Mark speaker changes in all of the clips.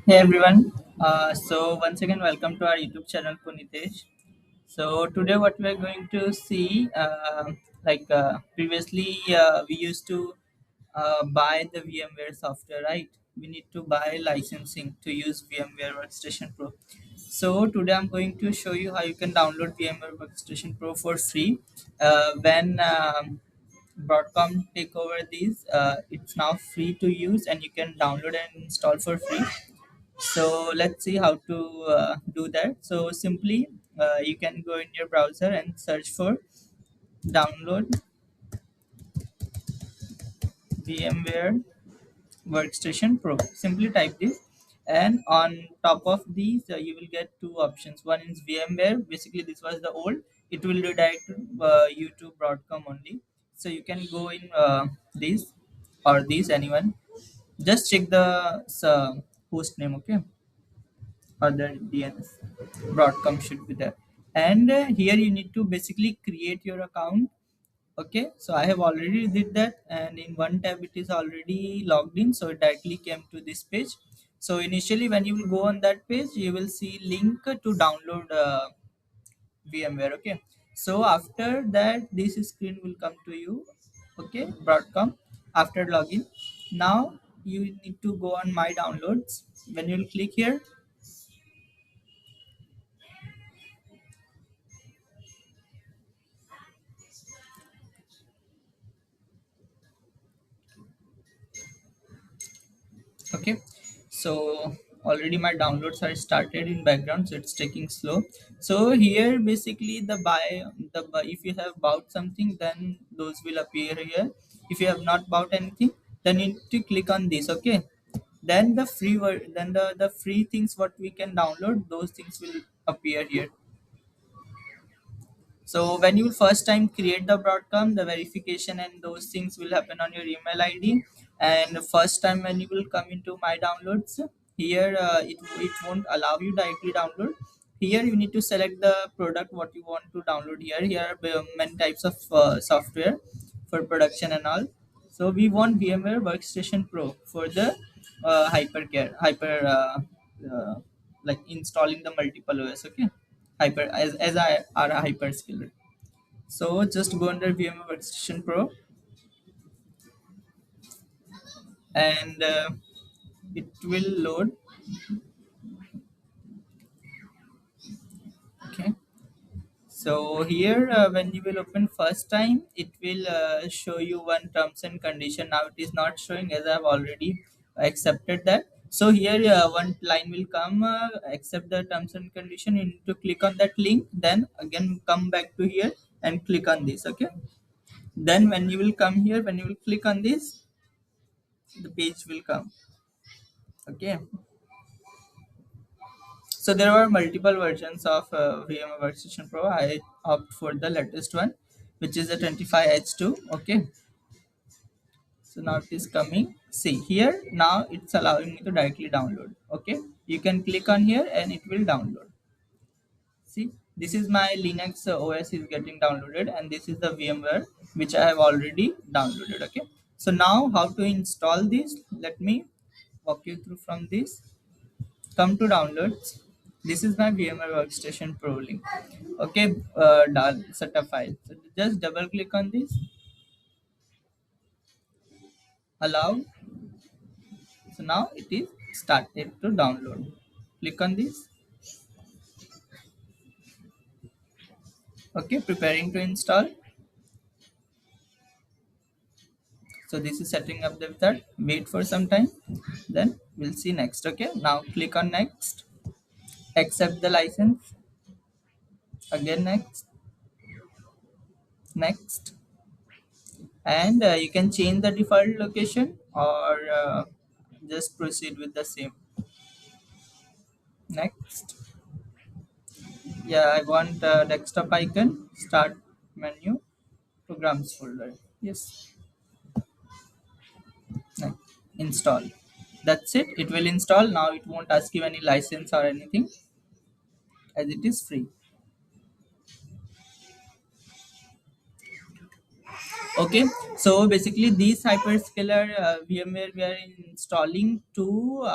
Speaker 1: Hey everyone. So once again, welcome to our YouTube channel, Punitesh. So today, what we are going to see, previously, we used to buy the VMware software, right? We need to buy licensing to use VMware Workstation Pro. So today, I'm going to show you how you can download VMware Workstation Pro for free. When Broadcom take over these, it's now free to use, and you can download and install for free. So let's see how to do that. So simply you can go in your browser and search for download VMware Workstation Pro. Simply type this, and on top of these you will get two options. One is VMware. Basically, this was the old. It will redirect you to Broadcom only. So you can go in these or these anyone. Just check the host name, okay, or the DNS. Broadcom should be there. And here you need to basically create your account. Okay, so I have already did that, and in one tab it is already logged in, so it directly came to this page. So initially, when you will go on that page, you will see link to download VMware. Okay, so after that, this screen will come to you. Okay, Broadcom after login. Now you need to go on my downloads. When you will click here, okay, so already my downloads are started in background, so it's taking slow. So here basically if you have bought something, then those will appear here. If you have not bought anything, then you need to click on this. Okay, then the free things what we can download, those things will appear here. So when you first time create the Broadcom, the verification and those things will happen on your email ID. And first time when you will come into my downloads, here it won't allow you directly download. Here you need to select the product what you want to download. Here are many types of software for production and all. So we want VMware Workstation Pro for the uh, like installing the multiple OS. Okay, hyper as I are a hyperscaler. So just go under VMware Workstation Pro, and it will load. Okay. So here, when you will open first time, it will show you one terms and condition. Now it is not showing as I have already accepted that. So here one line will come, accept the terms and condition. You need to click on that link. Then again come back to here and click on this. Okay. Then when you will come here, when you will click on this, the page will come. Okay. So there are multiple versions of VMware Workstation Pro. I opt for the latest one, which is the 25H2. Okay. So now it is coming. See here, now it's allowing me to directly download. Okay. You can click on here and it will download. See, this is my Linux OS is getting downloaded, and this is the VMware which I have already downloaded. Okay. So now how to install this? Let me walk you through from this. Come to downloads. This is my VMware Workstation Pro link. Okay, setup file. So just double click on this, allow. So now it is started to download. Click on this. Okay, preparing to install. So this is setting up the that. Wait for some time. Then we'll see next. Okay, now click on next. Accept the license. Again next. Next. And you can change the default location or just proceed with the same. Next. Yeah, I want desktop icon, start menu, programs folder. Yes. Next. Install. That's it, it will install. Now it won't ask you any license or anything, as it is free. Okay, so basically these hyperscaler VMware we are installing to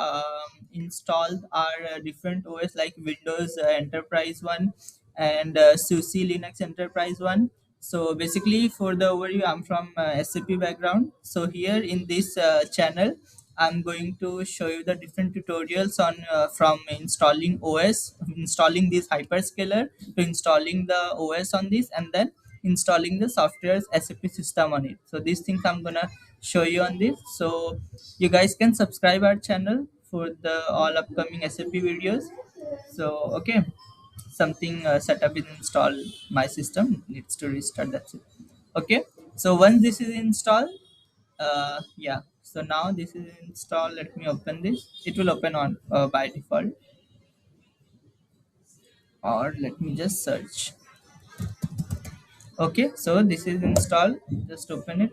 Speaker 1: installed our different OS like Windows Enterprise one and SUSE Linux Enterprise one. So basically, for the overview, I'm from SAP background. So here in this channel, I'm going to show you the different tutorials on from installing OS, installing this hyperscaler to installing the OS on this, and then installing the software's SAP system on it. So these things I'm gonna show you on this. So you guys can subscribe our channel for the all upcoming SAP videos. So okay, something setup is installed. My system needs to restart. That's it. Okay. So once this is installed, yeah. So now this is installed. Let me open this. It will open on by default, or let me just search. Okay. So this is installed. Just open it.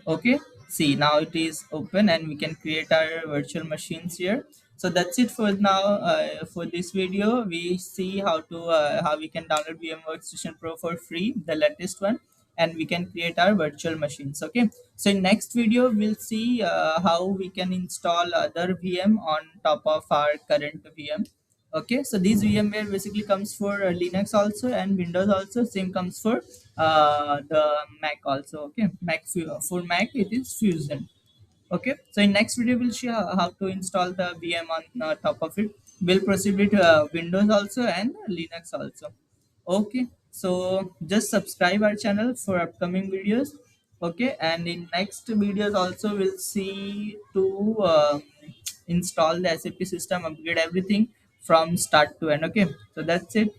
Speaker 1: Okay, see now it is open and we can create our virtual machines here. So that's it for now. For this video we see how we can download VMware Workstation Pro for free, the latest one, and we can create our virtual machines. Okay, so in next video we'll see how we can install other VM on top of our current VM. Okay, so this VMware basically comes for Linux also and Windows also. Same comes for the Mac also. Okay, for Mac it is Fusion. Okay, so in next video we'll show how to install the VM on top of it. We'll proceed with Windows also and Linux also. Okay, so just subscribe our channel for upcoming videos. Okay, and in next videos also we'll see to install the SAP system, upgrade everything from start to end. Okay, so that's it.